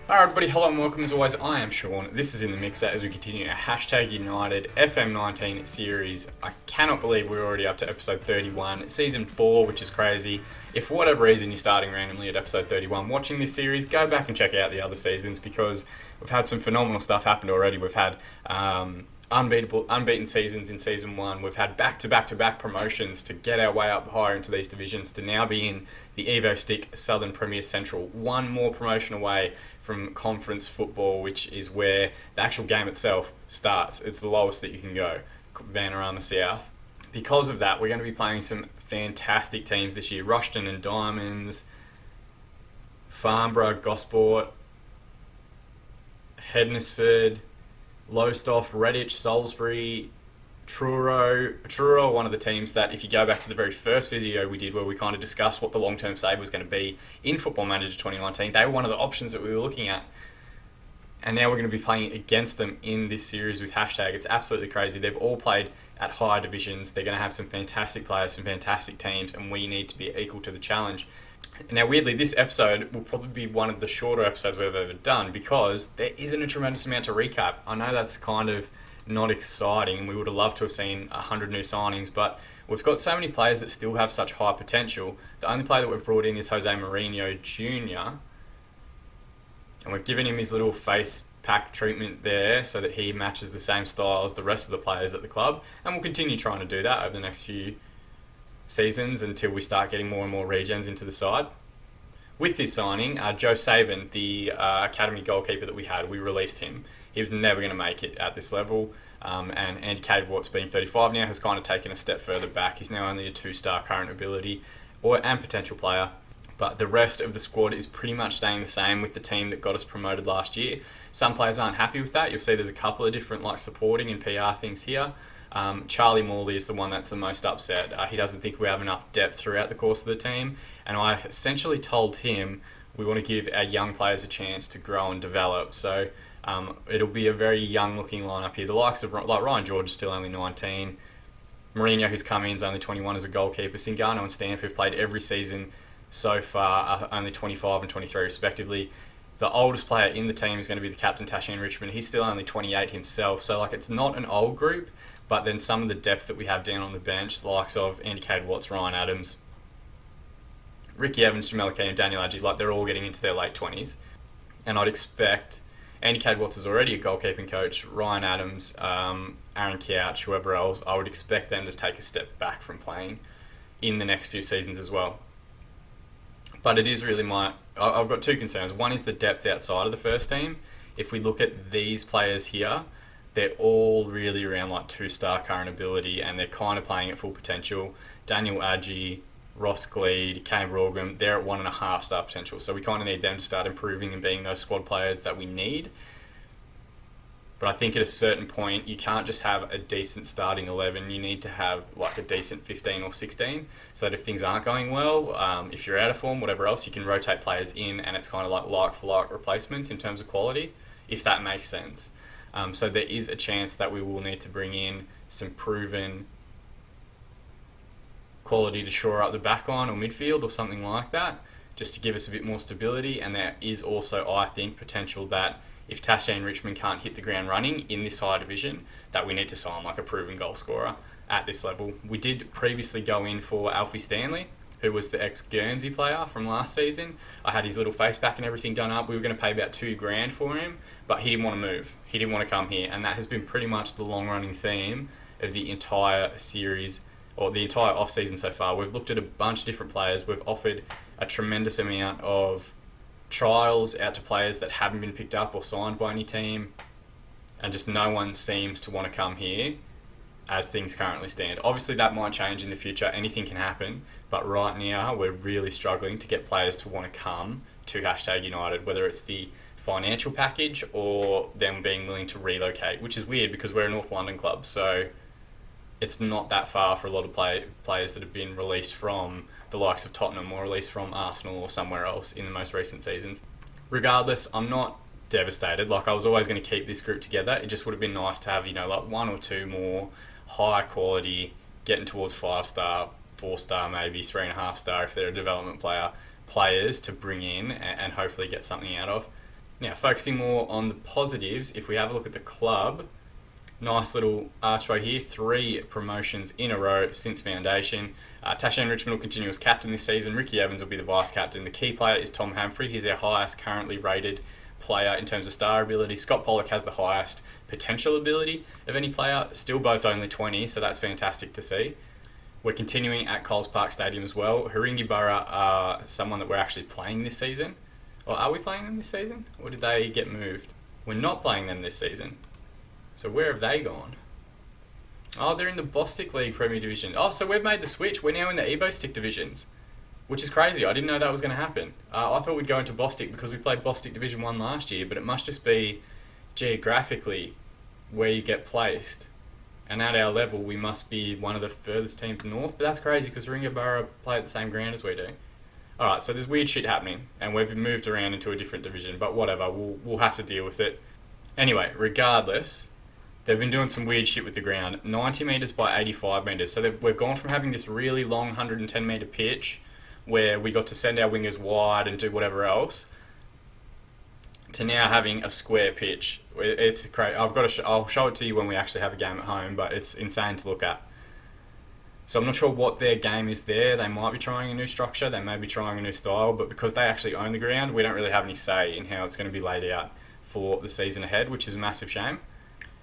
Alright everybody, hello and welcome as always. I am Sean. This is In The Mixer as we continue our Hashtag United FM19 series. I cannot believe we're already up to episode 31, season 4, which is crazy. If for whatever reason you're starting randomly at episode 31 watching this series, go back and check out the other seasons because we've had some phenomenal stuff happen already. We've had unbeaten seasons in season 1. We've had back-to-back promotions to get our way up higher into these divisions to now be in the Evo Stick Southern Premier Central. One more promotion away from conference football, which is where the actual game itself starts. It's the lowest that you can go, Vanarama South. Because of that, we're going to be playing some fantastic teams this year. Rushton and Diamonds, Farnborough, Gosport, Hednesford, Lowestoft, Redditch, Salisbury, Truro, one of the teams that, if you go back to the very first video we did where we kind of discussed what the long-term save was going to be in Football Manager 2019, they were one of the options that we were looking at. And now we're going to be playing against them in this series with Hashtag. It's absolutely crazy. They've all played at higher divisions. They're going to have some fantastic players, some fantastic teams, and we need to be equal to the challenge. Now, weirdly, this episode will probably be one of the shorter episodes we've ever done because there isn't a tremendous amount to recap. I know that's kind of not exciting. We would have loved to have seen 100 new signings, but we've got so many players that still have such high potential. The only player that we've brought in is Jose Mourinho Jr. And we've given him his little face pack treatment there so that he matches the same style as the rest of the players at the club. And we'll continue trying to do that over the next few seasons until we start getting more and more regens into the side. With this signing, Joe Saban, the academy goalkeeper that we had, we released him. He was never going to make it at this level. And Andy Cadwallace, being 35 now, has kind of taken a step further back. He's now only a 2-star current ability and potential player. But the rest of the squad is pretty much staying the same with the team that got us promoted last year. Some players aren't happy with that. You'll see there's a couple of different supporting and PR things here. Charlie Morley is the one that's the most upset. He doesn't think we have enough depth throughout the course of the team. And I essentially told him we want to give our young players a chance to grow and develop. So it'll be a very young looking lineup here. The likes of Ryan George is still only 19. Mourinho, who's come in, is only 21 as a goalkeeper. Singano and Stamp have played every season so far, only 25 and 23 respectively. The oldest player in the team is going to be the captain, Tashin Richmond. He's still only 28 himself. So it's not an old group, but then some of the depth that we have down on the bench, the likes of Andy Cadwallace, Ryan Adams, Ricky Evans, Jamel Key, and Daniel Adji, they're all getting into their late 20s. And I'd expect Andy Cadwallace is already a goalkeeping coach. Ryan Adams, Aaron Couch, whoever else, I would expect them to take a step back from playing in the next few seasons as well. But it is really I've got two concerns. One is the depth outside of the first team. If we look at these players here, they're all really around 2-star current ability and they're kind of playing at full potential. Daniel Adji, Ross Gleed, Kane Borgham, they're at 1.5-star potential. So we kind of need them to start improving and being those squad players that we need. But I think at a certain point, you can't just have a decent starting 11. You need to have a decent 15 or 16 so that if things aren't going well, if you're out of form, whatever else, you can rotate players in and it's kind of like for like replacements in terms of quality, if that makes sense. So there is a chance that we will need to bring in some proven quality to shore up the back line or midfield or something like that, just to give us a bit more stability. And there is also, I think, potential that if Tashin Richmond can't hit the ground running in this higher division, that we need to sign a proven goal scorer at this level. We did previously go in for Alfie Stanley, who was the ex-Guernsey player from last season. I had his little face pack and everything done up. We were going to pay about $2,000 for him, but he didn't want to move. He didn't want to come here, and that has been pretty much the long-running theme of the entire series, or the entire off-season so far. We've looked at a bunch of different players. We've offered a tremendous amount of trials out to players that haven't been picked up or signed by any team, and just no one seems to want to come here as things currently stand. Obviously that might change in the future, anything can happen, but right now we're really struggling to get players to want to come to Hashtag United, whether it's the financial package or them being willing to relocate, which is weird because we're a North London club, so it's not that far for a lot of players that have been released from the likes of Tottenham or released from Arsenal or somewhere else in the most recent seasons. Regardless, I'm not devastated. I was always going to keep this group together. It just would have been nice to have, one or two more high quality, getting towards 5-star, 4-star, maybe 3.5-star if they're a development players to bring in and hopefully get something out of. Now, focusing more on the positives, if we have a look at the club, nice little archway here, 3 promotions in a row since foundation. Tashane Richmond will continue as captain this season. Ricky Evans will be the vice captain. The key player is Tom Humphrey. He's our highest currently rated player in terms of star ability. Scott Pollock has the highest potential ability of any player, still both only 20, so that's fantastic to see. We're continuing at Coles Park Stadium as well. Haringi Borough are someone that we're actually playing this season. Or are we playing them this season? Or did they get moved? We're not playing them this season. So where have they gone? Oh, they're in the Bostik League Premier Division. Oh, so we've made the switch. We're now in the Evo Stick divisions, which is crazy. I didn't know that was going to happen. I thought we'd go into Bostik because we played Bostik Division 1 last year, but it must just be geographically where you get placed. And at our level, we must be one of the furthest teams north. But that's crazy because Haringi Borough play at the same ground as we do. Alright, so there's weird shit happening, and we've moved around into a different division, but whatever, we'll have to deal with it. Anyway, regardless, they've been doing some weird shit with the ground. 90 metres by 85 metres. So we've gone from having this really long 110 metre pitch where we got to send our wingers wide and do whatever else to now having a square pitch. It's great. I'll show it to you when we actually have a game at home, but it's insane to look at. So I'm not sure what their game is there. They might be trying a new structure, they may be trying a new style, but because they actually own the ground, we don't really have any say in how it's going to be laid out for the season ahead, which is a massive shame.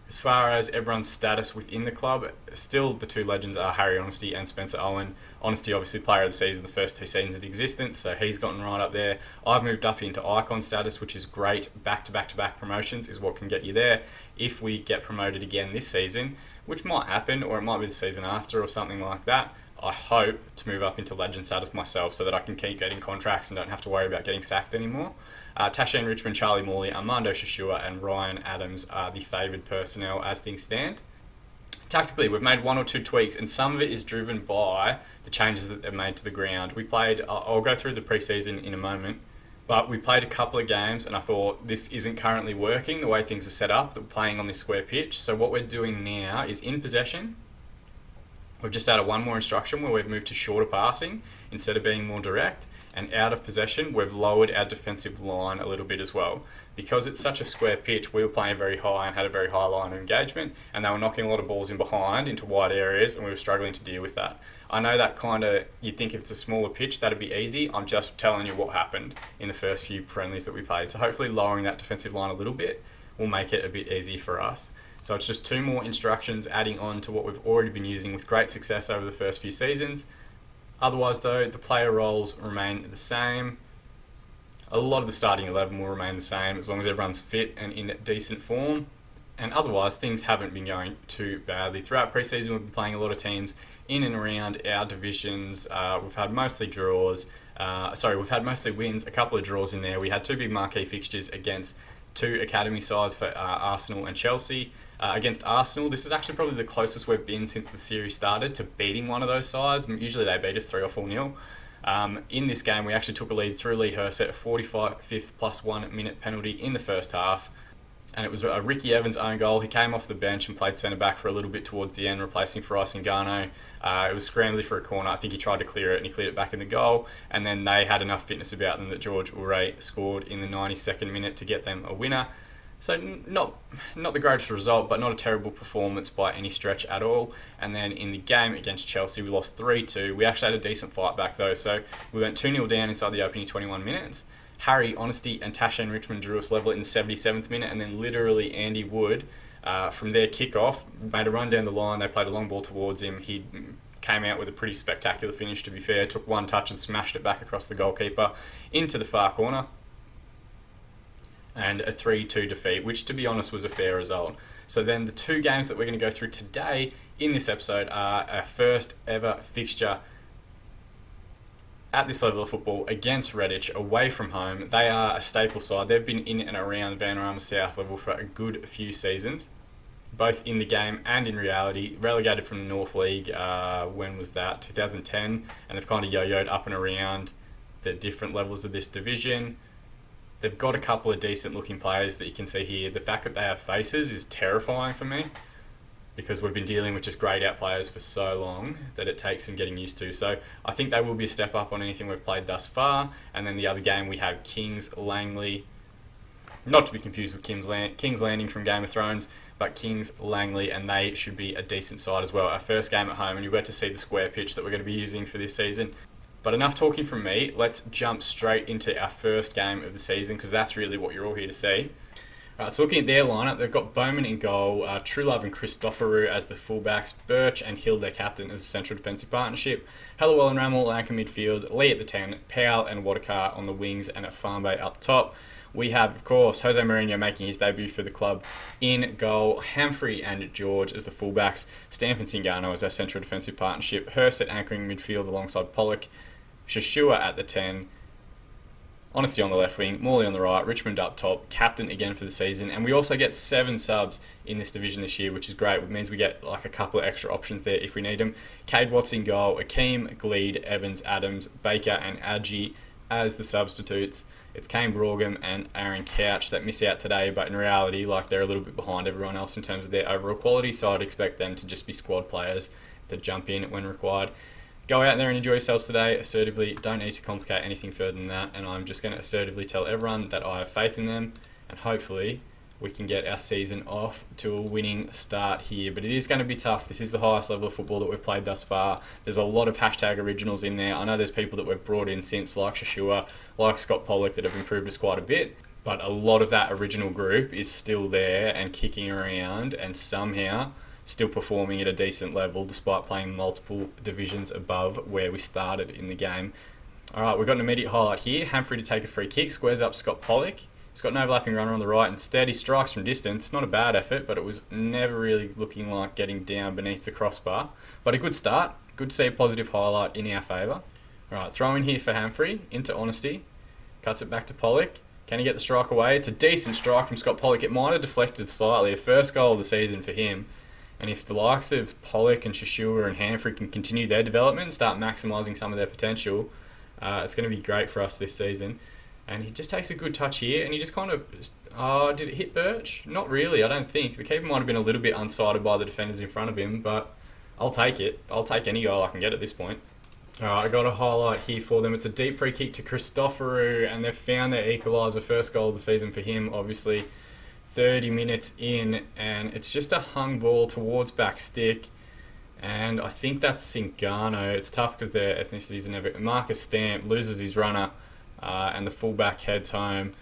As far as everyone's status within the club, still the 2 legends are Harry Honesty and Spencer Owen. Honesty, obviously player of the season the first 2 seasons of existence, so he's gotten right up there. I've moved up into icon status, which is great. Back-to-back-to-back promotions is what can get you there. If we get promoted again this season, which might happen, or it might be the season after or something like that, I hope to move up into legend status myself so that I can keep getting contracts and don't have to worry about getting sacked anymore. Tashane Richmond, Charlie Morley, Armando Shashua and Ryan Adams are the favoured personnel as things stand. Tactically, we've made 1 or 2 tweaks, and some of it is driven by the changes that they've made to the ground. We played, I'll go through the pre-season in a moment, but we played a couple of games and I thought this isn't currently working the way things are set up, that we're playing on this square pitch. So what we're doing now is in possession, we've just added one more instruction where we've moved to shorter passing instead of being more direct. And out of possession, we've lowered our defensive line a little bit as well. Because it's such a square pitch, we were playing very high and had a very high line of engagement, and they were knocking a lot of balls in behind into wide areas, and we were struggling to deal with that. I know that you'd think if it's a smaller pitch, that'd be easy. I'm just telling you what happened in the first few friendlies that we played. So hopefully lowering that defensive line a little bit will make it a bit easier for us. So it's just 2 more instructions adding on to what we've already been using with great success over the first few seasons. Otherwise though, the player roles remain the same. A lot of the starting 11 will remain the same as long as everyone's fit and in decent form. And otherwise, things haven't been going too badly. Throughout pre-season, we've been playing a lot of teams in and around our divisions. We've had mostly draws. We've had mostly wins, a couple of draws in there. We had 2 big marquee fixtures against 2 academy sides for Arsenal and Chelsea. Against Arsenal, this is actually probably the closest we've been since the series started to beating one of those sides. Usually they beat us 3 or 4-0. In this game, we actually took a lead through Lee Hurst at a 45th plus 1 minute penalty in the first half. And it was a Ricky Evans own goal. He came off the bench and played centre back for a little bit towards the end, replacing Faris Ngannou. It was scrambly for a corner. I think he tried to clear it and he cleared it back in the goal. And then they had enough fitness about them that George Ure scored in the 92nd minute to get them a winner. So not the greatest result, but not a terrible performance by any stretch at all. And then in the game against Chelsea, we lost 3-2. We actually had a decent fight back though, so we went 2-0 down inside the opening 21 minutes. Harry Honesty and Tashane Richmond drew us level in the 77th minute, and then literally Andy Wood, from their kickoff, made a run down the line. They played a long ball towards him. He came out with a pretty spectacular finish, to be fair. Took 1 touch and smashed it back across the goalkeeper into the far corner. And a 3-2 defeat, which to be honest was a fair result. So then the 2 games that we're going to go through today in this episode are our first ever fixture at this level of football against Redditch, away from home. They are a staple side. They've been in and around Vanarama South level for a good few seasons, both in the game and in reality. Relegated from the North League, when was that? 2010, and they've kind of yo-yoed up and around the different levels of this division. They've got a couple of decent looking players that you can see here. The fact that they have faces is terrifying for me, because we've been dealing with just greyed out players for so long that it takes some getting used to. So I think they will be a step up on anything we've played thus far. And then the other game we have Kings Langley. Not to be confused with King's Landing from Game of Thrones, but Kings Langley, and they should be a decent side as well. Our first game at home, and you'll get to see the square pitch that we're going to be using for this season. But enough talking from me. Let's jump straight into our first game of the season, because that's really what you're all here to see. So looking at their lineup, they've got Bowman in goal, Truelove and Christoforou as the fullbacks, Birch and Hill their captain as a central defensive partnership, Hallowell and Rammel anchor midfield, Lee at the 10, Powell and Watercar on the wings, and at Farmbay up top. We have, of course, Jose Mourinho making his debut for the club in goal, Humphrey and George as the fullbacks, Stamp and Singano as our central defensive partnership, Hurst at anchoring midfield alongside Pollock, Shashua at the 10, Honesty on the left wing, Morley on the right, Richmond up top, captain again for the season, and we also get 7 subs in this division this year, which is great. It means we get like a couple of extra options there if we need them. Cade Watts in goal, Akeem, Gleed, Evans, Adams, Baker and Adji as the substitutes. It's Kane Brougham and Aaron Couch that miss out today, but in reality, like, they're a little bit behind everyone else in terms of their overall quality, so I'd expect them to just be squad players to jump in when required. Go out there and enjoy yourselves today assertively. Don't need to complicate anything further than that, and I'm just going to assertively tell everyone that I have faith in them, and hopefully we can get our season off to a winning start here. But it is going to be tough. This is the highest level of football that we've played thus far. There's a lot of hashtag originals in there. I know there's people that we've brought in since, like Shashua, like Scott Pollock, that have improved us quite a bit, but a lot of that original group is still there and kicking around and somehow still performing at a decent level despite playing multiple divisions above where we started in the game. Alright, we've got an immediate highlight here. Humphrey to take a free kick, squares up Scott Pollock. He's got an overlapping runner on the right. Instead, he strikes from distance. Not a bad effort, but it was never really looking like getting down beneath the crossbar. But a good start. Good to see a positive highlight in our favour. Alright, throw in here for Humphrey, into Honesty. Cuts it back to Pollock. Can he get the strike away? It's a decent strike from Scott Pollock. It might have deflected slightly. A first goal of the season for him. And if the likes of Pollock and Shashua and Humphrey can continue their development and start maximising some of their potential, it's going to be great for us this season. And he just takes a good touch here, and he just kind of... did it hit Birch? Not really, I don't think. The keeper might have been a little bit unsighted by the defenders in front of him, but I'll take it. I'll take any goal I can get at this point. Alright, I got a highlight here for them. It's a deep free kick to Christoforou, and they've found their equaliser, first goal of the season for him, obviously. 30 minutes in, and it's just a hung ball towards back stick, and I think that's Singano. It's tough because their ethnicities are never... Marcus Stamp loses his runner, and the fullback heads home.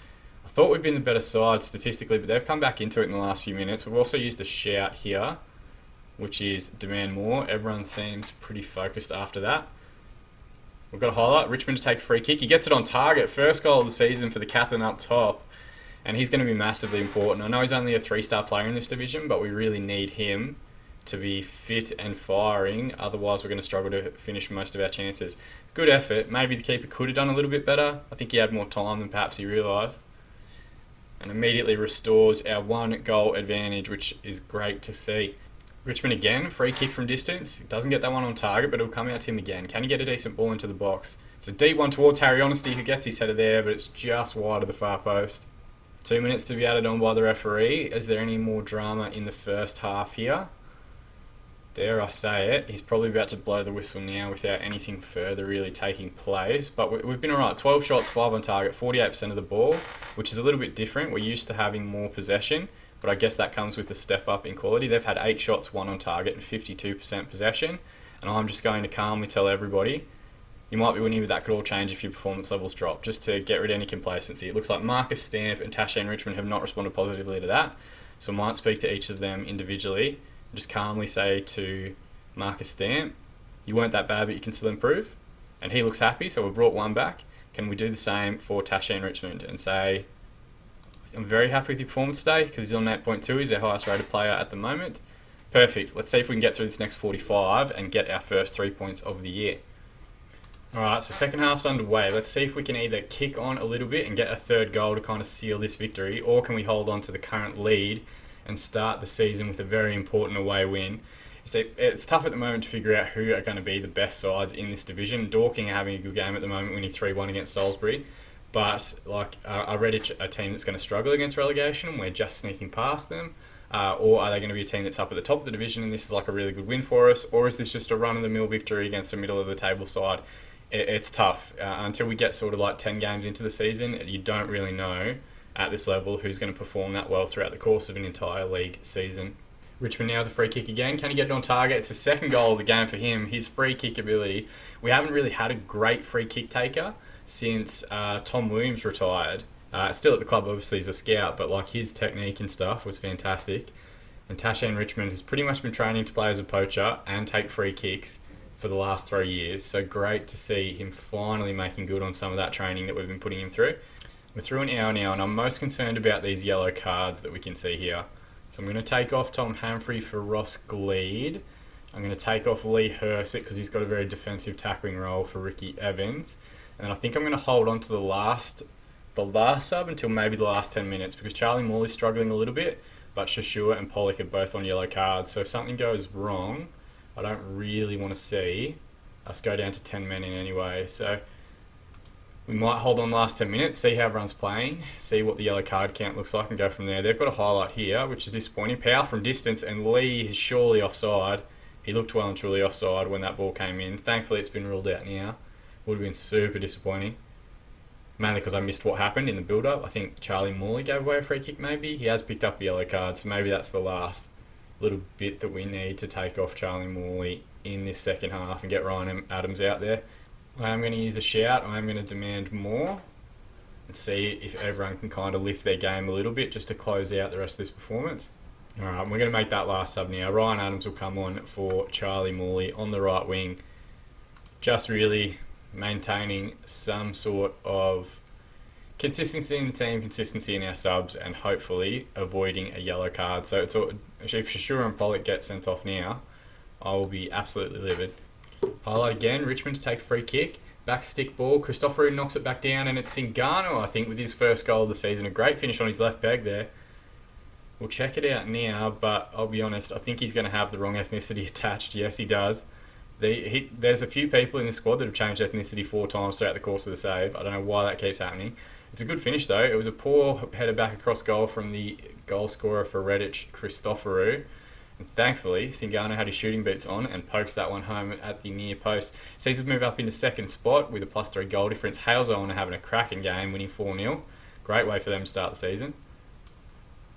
I thought we'd been the better side statistically, but they've come back into it in the last few minutes. We've also used a shout here, which is demand more. Everyone seems pretty focused after that. We've got a highlight. Richmond to take a free kick. He gets it on target. First goal of the season for the captain up top. And he's going to be massively important. I know he's only a 3-star player in this division, but we really need him to be fit and firing. Otherwise, we're going to struggle to finish most of our chances. Good effort. Maybe the keeper could have done a little bit better. I think he had more time than perhaps he realised. And immediately restores our 1-goal advantage, which is great to see. Richmond again, free kick from distance. Doesn't get that one on target, but it'll come out to him again. Can he get a decent ball into the box? It's a deep one towards Harry Honesty, who gets his header there, but it's just wide of the far post. 2 minutes to be added on by the referee. Is there any more drama in the first half here? Dare I say it, he's probably about to blow the whistle now without anything further really taking place. But we've been alright. 12 shots, 5 on target, 48% of the ball, which is a little bit different. We're used to having more possession, but I guess that comes with a step up in quality. They've had 8 shots, 1 on target, and 52% possession. And I'm just going to calmly tell everybody, you might be winning, but that could all change if your performance levels drop, just to get rid of any complacency. It looks like Marcus Stamp and Taché and Richmond have not responded positively to that, so I might speak to each of them individually and just calmly say to Marcus Stamp, you weren't that bad, but you can still improve. And he looks happy, so we've brought one back. Can we do the same for Taché and Richmond and say, I'm very happy with your performance today, because he's on 8.2, he's our highest rated player at the moment. Perfect. Let's see if we can get through this next 45 and get our first 3 points of the year. Alright, so second half's underway. Let's see if we can either kick on a little bit and get a third goal to kind of seal this victory, or can we hold on to the current lead and start the season with a very important away win. So it's tough at the moment to figure out who are going to be the best sides in this division. Dorking are having a good game at the moment, winning 3-1 against Salisbury. But are Redditch a team that's going to struggle against relegation and we're just sneaking past them? Or are they going to be a team that's up at the top of the division and this is like a really good win for us? Or is this just a run-of-the-mill victory against a middle-of-the-table side? It's tough. Until we get sort of like 10 games into the season, you don't really know at this level who's going to perform that well throughout the course of an entire league season. Richmond now with a free kick again. Can he get it on target? It's the second goal of the game for him. His free kick ability. We haven't really had a great free kick taker since Tom Williams retired. Still at the club, obviously, as a scout, but like his technique and stuff was fantastic. And Tashane Richmond has pretty much been training to play as a poacher and take free kicks for the last 3 years. So great to see him finally making good on some of that training that we've been putting him through. We're through an hour now, and I'm most concerned about these yellow cards that we can see here. So I'm going to take off Tom Humphrey for Ross Gleed. I'm going to take off Lee Hersitt because he's got a very defensive tackling role for Ricky Evans. And I think I'm going to hold on to the last sub until maybe the last 10 minutes because Charlie Morley's struggling a little bit, but Shashua and Pollock are both on yellow cards. So if something goes wrong, I don't really want to see us go down to 10 men in anyway. So we might hold on the last 10 minutes, see how everyone's playing, see what the yellow card count looks like and go from there. They've got a highlight here, which is disappointing. Power from distance, and Lee is surely offside. He looked well and truly offside when that ball came in. Thankfully, it's been ruled out now. Would have been super disappointing. Mainly because I missed what happened in the build-up. I think Charlie Morley gave away a free kick maybe. He has picked up a yellow card, so maybe that's the last little bit that we need to take off Charlie Morley in this second half and get Ryan Adams out there. I am going to use a shout. I am going to demand more and see if everyone can kind of lift their game a little bit just to close out the rest of this performance. Alright, we're going to make that last sub now. Ryan Adams will come on for Charlie Morley on the right wing. Just really maintaining some sort of consistency in the team, consistency in our subs, and hopefully avoiding a yellow card. So it's all, if Shashua and Pollock get sent off now, I will be absolutely livid. Highlight again, Richmond to take a free kick. Back stick ball, Christopherou knocks it back down, and it's Singano, I think, with his first goal of the season. A great finish on his left peg there. We'll check it out now, but I'll be honest, I think he's going to have the wrong ethnicity attached. Yes, he does. There's a few people in the squad that have changed ethnicity 4 times throughout the course of the save. I don't know why that keeps happening. It's a good finish though. It was a poor header back across goal from the goal scorer for Redditch, Christopherou. And thankfully, Singano had his shooting boots on and pokes that one home at the near post. Sees us move up into second spot with a +3 goal difference. Halesowen are having a cracking game, winning 4-0. Great way for them to start the season.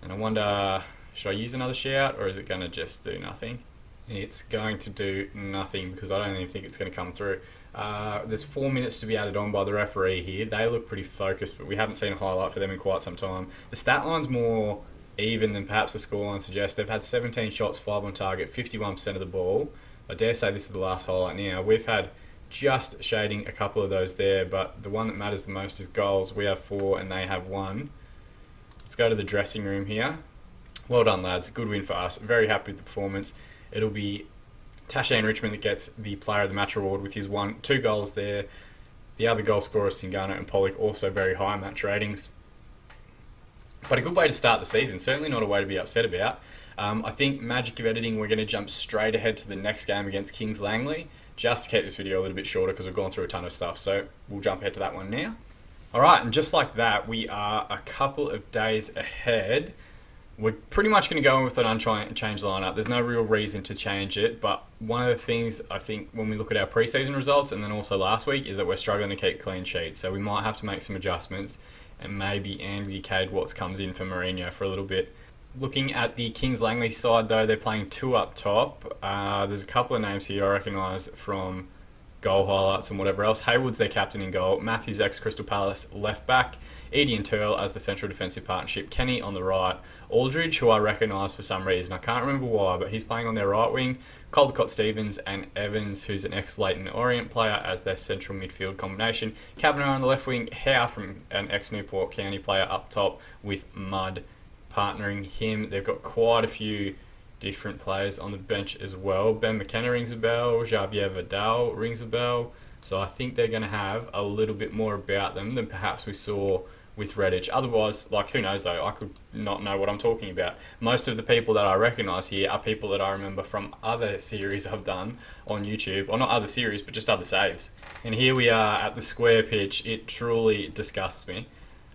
And I wonder, should I use another shout or is it going to just do nothing? It's going to do nothing because I don't even think it's going to come through. There's 4 minutes to be added on by the referee here. They look pretty focused, but we haven't seen a highlight for them in quite some time. The stat line's more even than perhaps the scoreline suggests. They've had 17 shots, 5 on target, 51% of the ball. I dare say this is the last highlight now. We've had just shading a couple of those there, but the one that matters the most is goals. We have 4 and they have 1. Let's go to the dressing room here. Well done, lads. Good win for us. Very happy with the performance. It'll be Tashane Richmond that gets the Player of the Match award with his 2 goals there. The other goal scorers, Singano and Pollock, also very high match ratings. But a good way to start the season, certainly not a way to be upset about. I think magic of editing, we're going to jump straight ahead to the next game against Kings Langley, just to keep this video a little bit shorter because we've gone through a ton of stuff. So we'll jump ahead to that one now. Alright, and just like that, we are a couple of days ahead. We're pretty much going to go in with an unchanged lineup. There's no real reason to change it, but one of the things I think when we look at our preseason results and then also last week is that we're struggling to keep clean sheets. So we might have to make some adjustments and maybe Andy Cade Watts comes in for Mourinho for a little bit. Looking at the Kings Langley side though, they're playing 2 up top. There's a couple of names here I recognise from goal highlights and whatever else. Haywood's their captain in goal. Matthews ex-Crystal Palace left back. Edie and Turl as the central defensive partnership. Kenny on the right. Aldridge, who I recognise for some reason. I can't remember why, but he's playing on their right wing. Caldecott-Stevens and Evans, who's an ex-Leyton Orient player, as their central midfield combination. Kavanagh on the left wing. Howe from an ex-Newport County player up top with Mudd partnering him. They've got quite a few different players on the bench as well. Ben McKenna rings a bell. Javier Vidal rings a bell. So I think they're going to have a little bit more about them than perhaps we saw with Redditch. Otherwise, like, who knows though, I could not know what I'm talking about. Most of the people that I recognise here are people that I remember from other series I've done on YouTube, or not other series, but just other saves. And here we are at the square pitch. It truly disgusts me.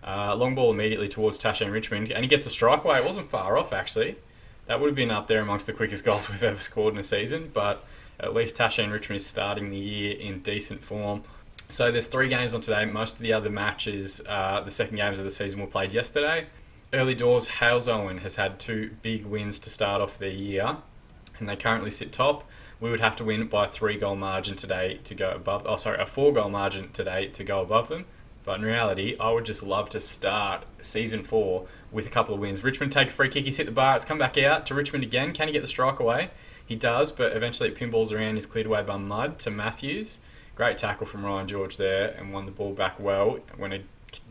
Long ball immediately towards Tashane Richmond, and he gets a strike away. It wasn't far off actually. That would have been up there amongst the quickest goals we've ever scored in a season, but at least Tashane Richmond is starting the year in decent form. So there's 3 games on today. Most of the other matches, the second games of the season, were played yesterday. Early doors, Halesowen has had 2 big wins to start off their year, and they currently sit top. We would have to win by a 3-goal margin today to go above. A 4-goal margin today to go above them. But in reality, I would just love to start season 4 with a couple of wins. Richmond take a free kick. He's hit the bar. It's come back out to Richmond again. Can he get the strike away? He does, but eventually it pinballs around. He's cleared away by Mudd to Matthews. Great tackle from Ryan George there, and won the ball back well when a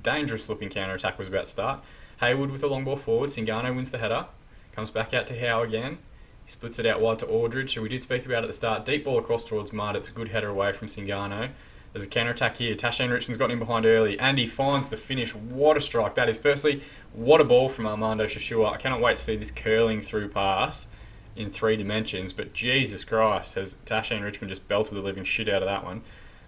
dangerous-looking counter-attack was about to start. Haywood with a long ball forward. Singano wins the header. Comes back out to Howe again. He splits it out wide to Aldridge, who we did speak about at the start. Deep ball across towards Mudd. It's a good header away from Singano. There's a counter-attack here. Tashane Richmond's got in behind early, and he finds the finish. What a strike that is. Firstly, what a ball from Armando Shashua. I cannot wait to see this curling through pass in 3 dimensions, but Jesus Christ, has Tashane Richmond just belted the living shit out of that one.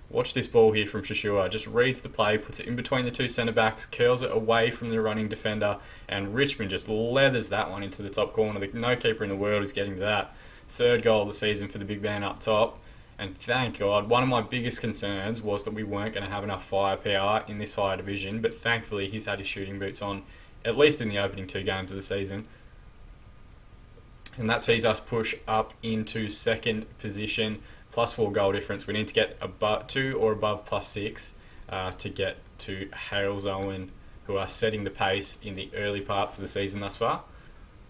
Watch this ball here from Shashua. Just reads the play, puts it in between the 2 centre-backs, curls it away from the running defender, and Richmond just leathers that one into the top corner. No keeper in the world is getting to that. 3rd goal of the season for the big man up top. And thank God, one of my biggest concerns was that we weren't going to have enough firepower in this higher division, but thankfully he's had his shooting boots on, at least in the opening 2 games of the season. And that sees us push up into 2nd position, +4 goal difference. We need to get above 2 or above +6 to get to Halesowen, who are setting the pace in the early parts of the season thus far.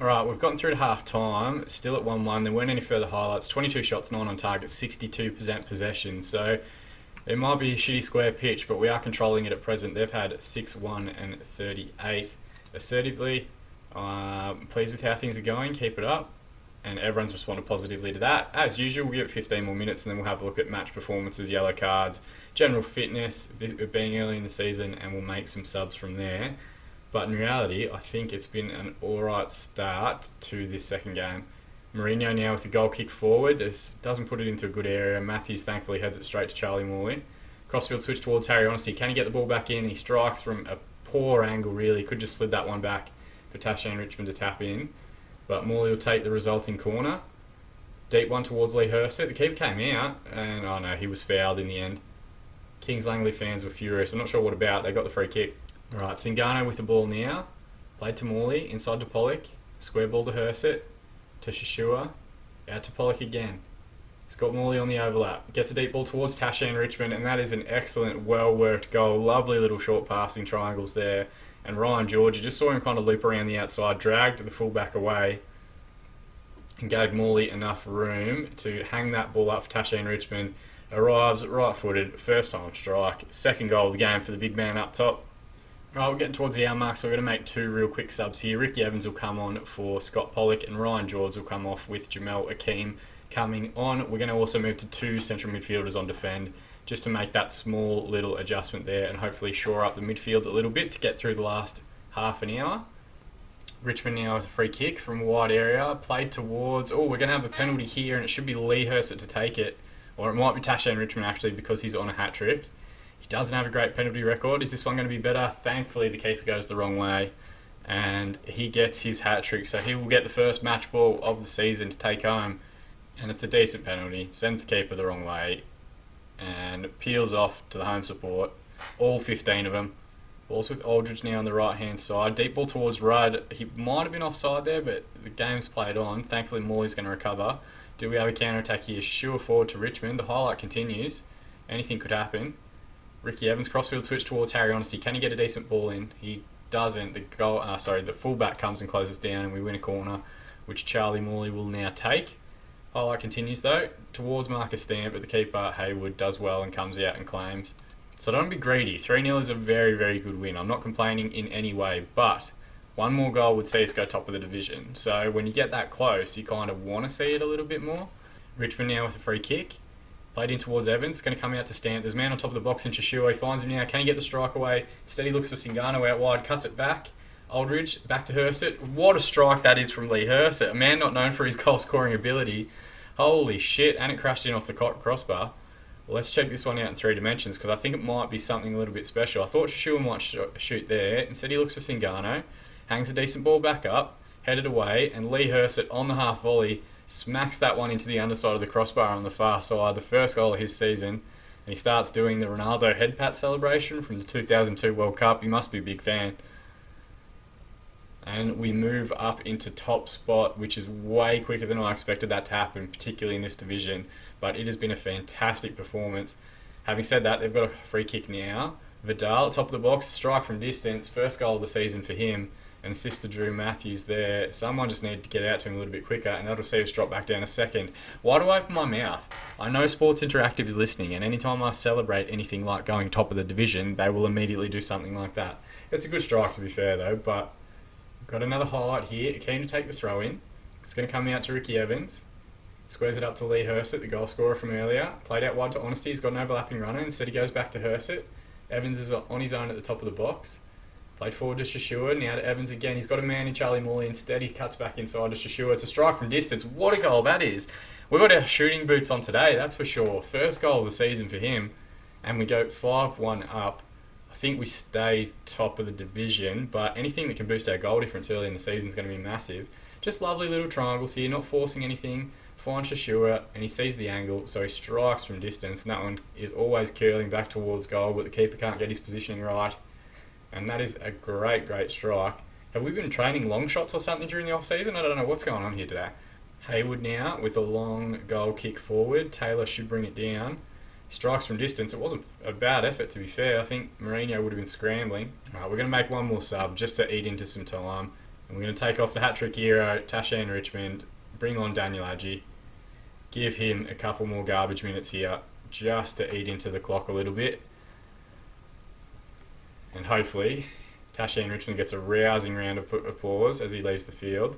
Alright, we've gotten through to half time, still at 1-1. There weren't any further highlights. 22 shots, 9 on target, 62% possession. So it might be a shitty square pitch, but we are controlling it at present. They've had 6-1 and 38 assertively. Pleased with how things are going. Keep it up. And everyone's responded positively to that. As usual, we'll give it 15 more minutes and then we'll have a look at match performances, yellow cards, general fitness, being early in the season, and we'll make some subs from there. But in reality, I think it's been an alright start to this second game. Mourinho now with the goal kick forward. This doesn't put it into a good area. Matthews thankfully heads it straight to Charlie Morley. Crossfield switch towards Harry Honesty. Can he get the ball back in? He strikes from a poor angle, really. Could just slid that one back for Tashane Richmond to tap in. But Morley will take the resulting corner. Deep one towards Lee Hersett. The keeper came out, and oh no, he was fouled in the end. Kings Langley fans were furious. I'm not sure what about. They got the free kick. Alright, Singano with the ball now. Played to Morley, inside to Pollock. Square ball to Hersett. To Shashua. Out to Pollock again. He's got Morley on the overlap. Gets a deep ball towards Tashane Richmond, and that is an excellent, well-worked goal. Lovely little short passing triangles there. And Ryan George, you just saw him kind of loop around the outside, dragged the fullback away, and gave Morley enough room to hang that ball up for Tashane Richmond. Arrives right-footed, first-time strike. 2nd goal of the game for the big man up top. Right, we're getting towards the hour mark, so we're going to make 2 real quick subs here. Ricky Evans will come on for Scott Pollock, and Ryan George will come off with Jamel Akeem coming on. We're going to also move to 2 central midfielders on defend, just to make that small little adjustment there and hopefully shore up the midfield a little bit to get through the last half an hour. Richmond now with a free kick from a wide area, played towards, we're going to have a penalty here and it should be Lee Hersett to take it, or it might be Tashane Richmond actually because he's on a hat-trick. He doesn't have a great penalty record. Is this one going to be better? Thankfully the keeper goes the wrong way and he gets his hat-trick, so he will get the first match ball of the season to take home, and it's a decent penalty. Sends the keeper the wrong way and peels off to the home support. All 15 of them. Ball's with Aldridge now on the right hand side. Deep ball towards Rudd. He might have been offside there, but the game's played on. Thankfully Morley's going to recover. Do we have a counter attack here? Sure forward to Richmond. The highlight continues. Anything could happen. Ricky Evans crossfield switch towards Harry Honesty. Can he get a decent ball in? He doesn't. The fullback comes and closes down and we win a corner, which Charlie Morley will now take. Highlight continues though, towards Marcus Stamp, but the keeper, Haywood, does well and comes out and claims. So don't be greedy. 3-0 is a very, very good win. I'm not complaining in any way, but one more goal would see us go top of the division. So when you get that close, you kind of want to see it a little bit more. Richmond now with a free kick. Played in towards Evans, going to come out to Stamp. There's a man on top of the box in Shashua. He finds him now. Can he get the strike away? Instead he looks for Singano out wide, cuts it back. Aldridge, back to Hersett. What a strike that is from Lee Hersett. A man not known for his goal scoring ability. Holy shit, and it crashed in off the crossbar. Well, let's check this one out in 3 dimensions because I think it might be something a little bit special. I thought Shashua might shoot there. Instead he looks for Singano, hangs a decent ball back up, headed away, and Lee Hersett on the half volley smacks that one into the underside of the crossbar on the far side. The first goal of his season. And he starts doing the Ronaldo head pat celebration from the 2002 World Cup. He must be a big fan. And we move up into top spot, which is way quicker than I expected that to happen, particularly in this division. But it has been a fantastic performance. Having said that, they've got a free kick now. Vidal, top of the box, strike from distance, first goal of the season for him, and assist to Drew Matthews there. Someone just needed to get out to him a little bit quicker, and that'll see us drop back down a second. Why do I open my mouth? I know Sports Interactive is listening, and anytime I celebrate anything like going top of the division, they will immediately do something like that. It's a good strike, to be fair, though, but got another highlight here. Keen to take the throw in. It's going to come out to Ricky Evans. Squares it up to Lee Hersett, the goal scorer from earlier. Played out wide to Honesty. He's got an overlapping runner. Instead, he goes back to Hersett. Evans is on his own at the top of the box. Played forward to Shashua. Now to Evans again. He's got a man in Charlie Morley. Instead, he cuts back inside to Shashua. It's a strike from distance. What a goal that is. We've got our shooting boots on today, that's for sure. First goal of the season for him. And we go 5-1 up. I think we stay top of the division, but anything that can boost our goal difference early in the season is going to be massive. Just lovely little triangles here, not forcing anything. Finds Shashua, and he sees the angle, so he strikes from distance, and that one is always curling back towards goal, but the keeper can't get his positioning right. And that is a great, great strike. Have we been training long shots or something during the off-season? I don't know what's going on here today. Hayward now with a long goal kick forward. Taylor should bring it down. Strikes from distance. It wasn't a bad effort, to be fair. I think Mourinho would have been scrambling. Alright, we're going to make one more sub just to eat into some time. And we're going to take off the hat-trick hero, Tashi Richmond, bring on Daniel Adjei. Give him a couple more garbage minutes here just to eat into the clock a little bit. And hopefully, Tashi Richmond gets a rousing round of applause as he leaves the field.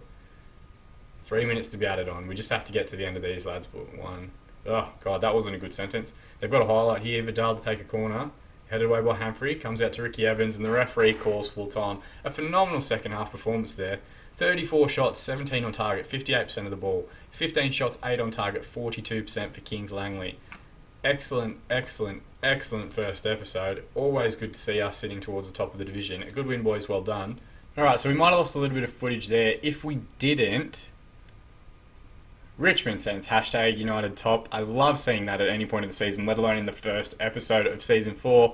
3 minutes to be added on. We just have to get to the end of these, lads. But one. Oh, God, that wasn't a good sentence. They've got a highlight here. Vidal to take a corner. Headed away by Humphrey. Comes out to Ricky Evans, and the referee calls full time. A phenomenal second half performance there. 34 shots, 17 on target, 58% of the ball. 15 shots, 8 on target, 42% for Kings Langley. Excellent, excellent, excellent first episode. Always good to see us sitting towards the top of the division. A good win, boys. Well done. Alright, so we might have lost a little bit of footage there. If we didn't, Richmond Saints, hashtag United top. I love seeing that at any point of the season, let alone in the first episode of Season 4.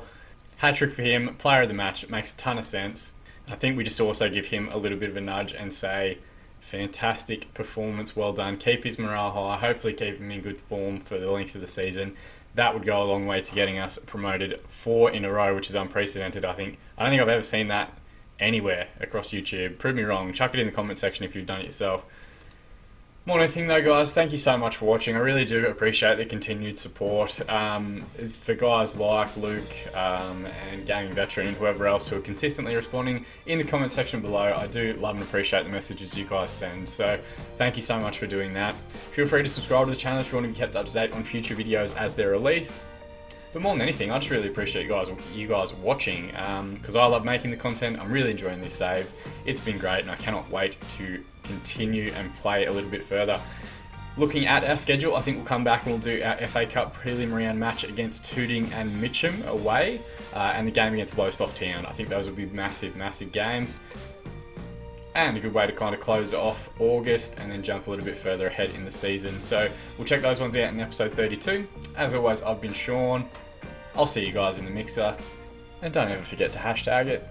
Hat-trick for him, player of the match. It makes a ton of sense. I think we just also give him a little bit of a nudge and say, fantastic performance, well done. Keep his morale high, hopefully keep him in good form for the length of the season. That would go a long way to getting us promoted 4 in a row, which is unprecedented, I think. I don't think I've ever seen that anywhere across YouTube. Prove me wrong. Chuck it in the comment section if you've done it yourself. One more thing though, guys, thank you so much for watching. I really do appreciate the continued support. For guys like Luke and Gaming Veteran and whoever else who are consistently responding in the comment section below, I do love and appreciate the messages you guys send. So thank you so much for doing that. Feel free to subscribe to the channel if you want to be kept up to date on future videos as they're released. But more than anything, I just really appreciate you guys watching because I love making the content. I'm really enjoying this save. It's been great and I cannot wait to continue and play a little bit further. Looking at our schedule, I think we'll come back and we'll do our FA Cup prelim round match against Tooting and Mitcham away and the game against Lowestoft Town. I think those will be massive, massive games. And a good way to kind of close off August and then jump a little bit further ahead in the season. So we'll check those ones out in episode 32. As always, I've been Sean. I'll see you guys in the mixer. And don't ever forget to hashtag it.